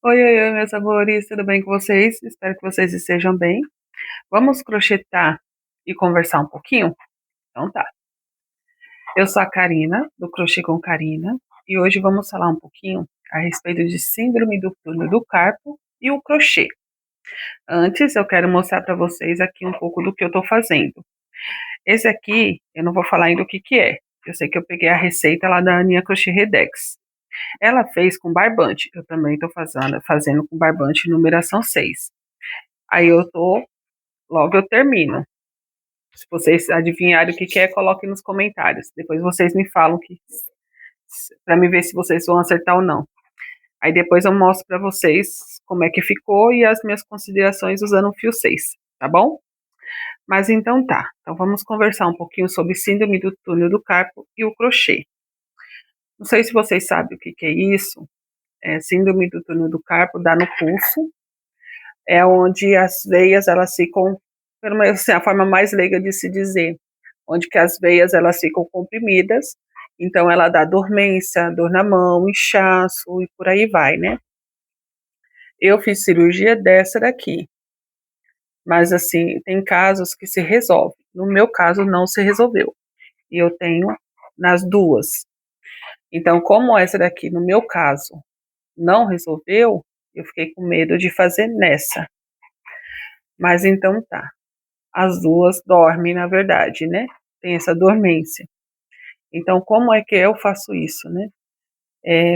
Oi, oi, oi, meus amores, tudo bem com vocês? Espero que vocês estejam bem. Vamos crochetar e conversar um pouquinho? Então tá. Eu sou a Karina, do Crochê com Karina, e hoje vamos falar um pouquinho a respeito de síndrome do túnel do carpo e o crochê. Antes, eu quero mostrar para vocês aqui um pouco do que eu estou fazendo. Esse aqui, eu não vou falar ainda o que que é. Eu sei que eu peguei a receita lá da Aninha Crochê Redex. Ela fez com barbante, eu também estou fazendo com barbante numeração 6. Aí logo eu termino. Se vocês adivinharem o que que é, coloquem nos comentários. Depois vocês me falam para me ver se vocês vão acertar ou não. Aí depois eu mostro para vocês como é que ficou e as minhas considerações usando o fio 6, tá bom? Mas então tá. Então vamos conversar um pouquinho sobre síndrome do túnel do carpo e o crochê. Não sei se vocês sabem o que que é isso. Síndrome do túnel do carpo dá no pulso, é onde as veias elas ficam, pelo menos assim, a forma mais leiga de se dizer, onde que as veias elas ficam comprimidas, então ela dá dormência, dor na mão, inchaço e por aí vai, né? Eu fiz cirurgia dessa daqui, mas assim, tem casos que se resolve. No meu caso não se resolveu. E eu tenho nas duas. Então, como essa daqui, no meu caso, não resolveu, eu fiquei com medo de fazer nessa. Mas então tá. As duas dormem, na verdade, né? Tem essa dormência. Então, como é que eu faço isso, né?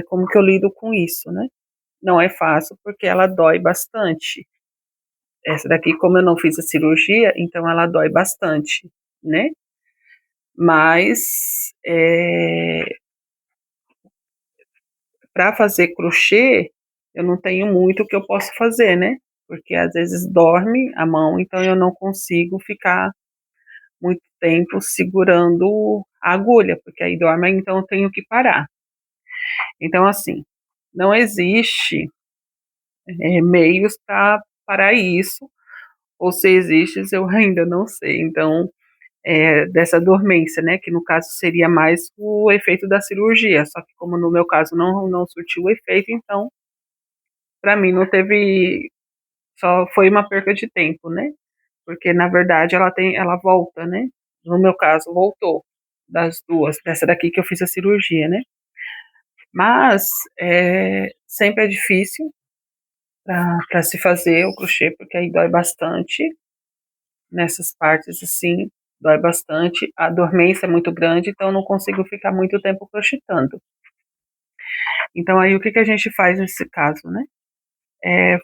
Como que eu lido com isso, né? Não é fácil porque ela dói bastante. Essa daqui, como eu não fiz a cirurgia, então ela dói bastante, né? Mas para fazer crochê, eu não tenho muito o que eu posso fazer, né? Porque às vezes dorme a mão, então eu não consigo ficar muito tempo segurando a agulha, porque aí dorme, então eu tenho que parar. Então, assim, não existe meios para parar isso, ou se existe, eu ainda não sei. Então, dessa dormência, né, que no caso seria mais o efeito da cirurgia, só que como no meu caso não surtiu o efeito, então, para mim não teve, só foi uma perca de tempo, né, porque na verdade ela volta, né, no meu caso voltou, das duas, dessa daqui que eu fiz a cirurgia, né, mas sempre é difícil para se fazer o crochê, porque aí dói bastante, nessas partes assim, dói bastante, a dormência é muito grande, então eu não consigo ficar muito tempo crochetando. Então aí o que que a gente faz nesse caso, né? É,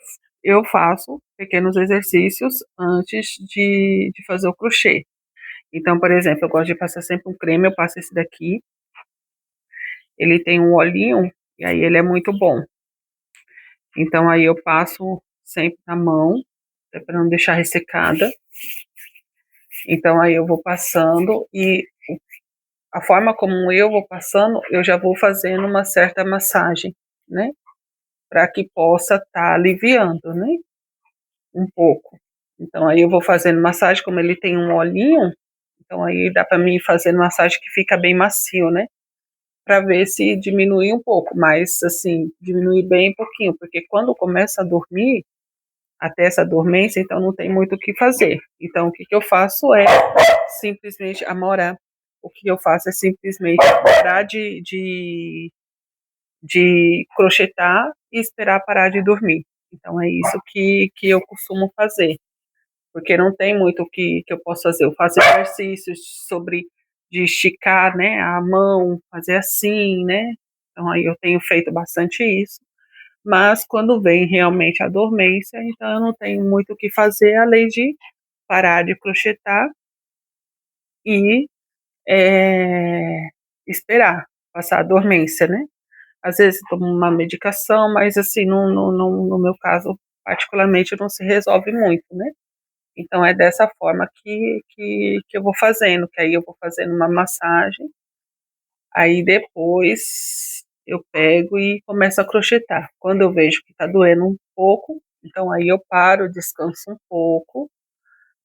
eu faço pequenos exercícios antes de fazer o crochê. Então, por exemplo, eu gosto de passar sempre um creme, eu passo esse daqui, ele tem um olhinho, e aí ele é muito bom. Então aí eu passo sempre na mão, para não deixar ressecada. Então aí eu vou passando e a forma como eu vou passando, eu já vou fazendo uma certa massagem, né? Para que possa estar aliviando, né? Um pouco. Então aí eu vou fazendo massagem, como ele tem um olhinho, então aí dá para mim fazer massagem que fica bem macio, né? Para ver se diminui um pouco, mas assim, diminui bem pouquinho, porque quando começa a dormir, até essa dormência, então não tem muito o que fazer. Então o que que eu faço é simplesmente amorar. O que eu faço é simplesmente parar de crochetar e esperar parar de dormir. Então é isso que eu costumo fazer, porque não tem muito que eu posso fazer. Eu faço exercícios sobre de esticar, né, a mão, fazer assim, né? Então aí eu tenho feito bastante isso. Mas quando vem realmente a dormência, então eu não tenho muito o que fazer além de parar de crochetar e esperar passar a dormência, né? Às vezes tomo uma medicação, mas assim, no meu caso, particularmente, não se resolve muito, né? Então é dessa forma que eu vou fazendo, que aí eu vou fazendo uma massagem, aí depois eu pego e começo a crochetar. Quando eu vejo que está doendo um pouco, então aí eu paro, descanso um pouco,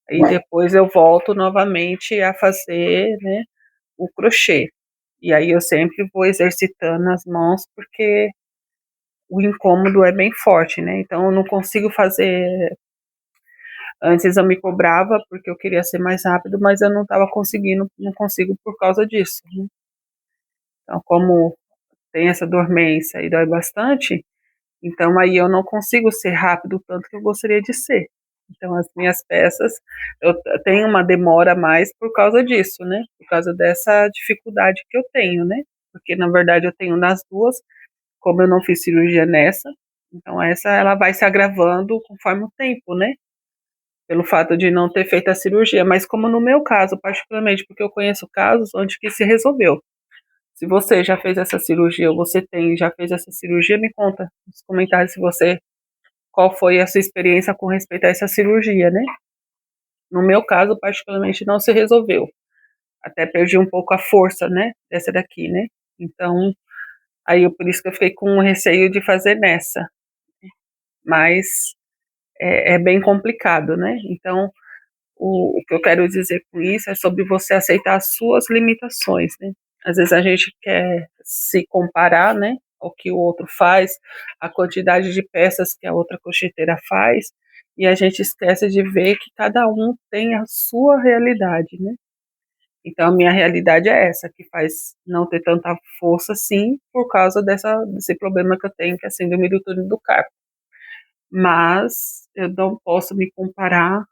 aí depois eu volto novamente a fazer, né, o crochê. E aí eu sempre vou exercitando as mãos, porque o incômodo é bem forte, né? Então eu não consigo fazer. Antes eu me cobrava porque eu queria ser mais rápido, mas eu não estava conseguindo, não consigo por causa disso, né? Então, como tem essa dormência e dói bastante, então aí eu não consigo ser rápido o tanto que eu gostaria de ser. Então as minhas peças, eu tenho uma demora a mais por causa disso, né? Por causa dessa dificuldade que eu tenho, né? Porque na verdade eu tenho nas duas, como eu não fiz cirurgia nessa, então essa ela vai se agravando conforme o tempo, né? Pelo fato de não ter feito a cirurgia, mas como no meu caso, particularmente, porque eu conheço casos onde que se resolveu. Se você já fez essa cirurgia, ou você já fez essa cirurgia, me conta nos comentários se você, qual foi a sua experiência com respeito a essa cirurgia, né? No meu caso, particularmente, não se resolveu. Até perdi um pouco a força, né, dessa daqui, né? Então, por isso que eu fiquei com receio de fazer nessa. Mas é bem complicado, né? Então, o que eu quero dizer com isso é sobre você aceitar as suas limitações, né? Às vezes a gente quer se comparar, né, ao que o outro faz, a quantidade de peças que a outra crocheteira faz, e a gente esquece de ver que cada um tem a sua realidade, né? Então a minha realidade é essa, que faz não ter tanta força assim, por causa desse problema que eu tenho, que é a síndrome do túnel do carpo. Mas eu não posso me comparar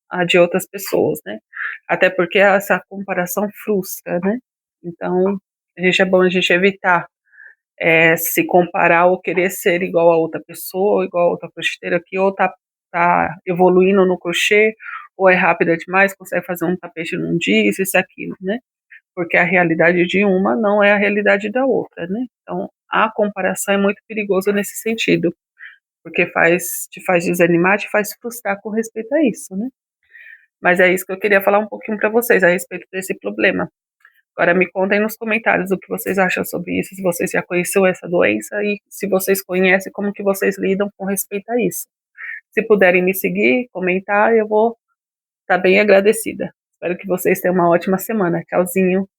a de outras pessoas, né? Até porque essa comparação frustra, né? Então, é bom a gente evitar se comparar ou querer ser igual a outra pessoa, ou igual a outra crocheteira que ou tá evoluindo no crochê, ou é rápida demais, consegue fazer um tapete num dia, isso e aquilo, né? Porque a realidade de uma não é a realidade da outra, né? Então, a comparação é muito perigosa nesse sentido, porque te faz desanimar, te faz frustrar com respeito a isso, né? Mas é isso que eu queria falar um pouquinho para vocês a respeito desse problema. Agora me contem nos comentários o que vocês acham sobre isso, se vocês já conheceram essa doença e se vocês conhecem, como que vocês lidam com respeito a isso. Se puderem me seguir, comentar, eu vou estar bem agradecida. Espero que vocês tenham uma ótima semana. Tchauzinho.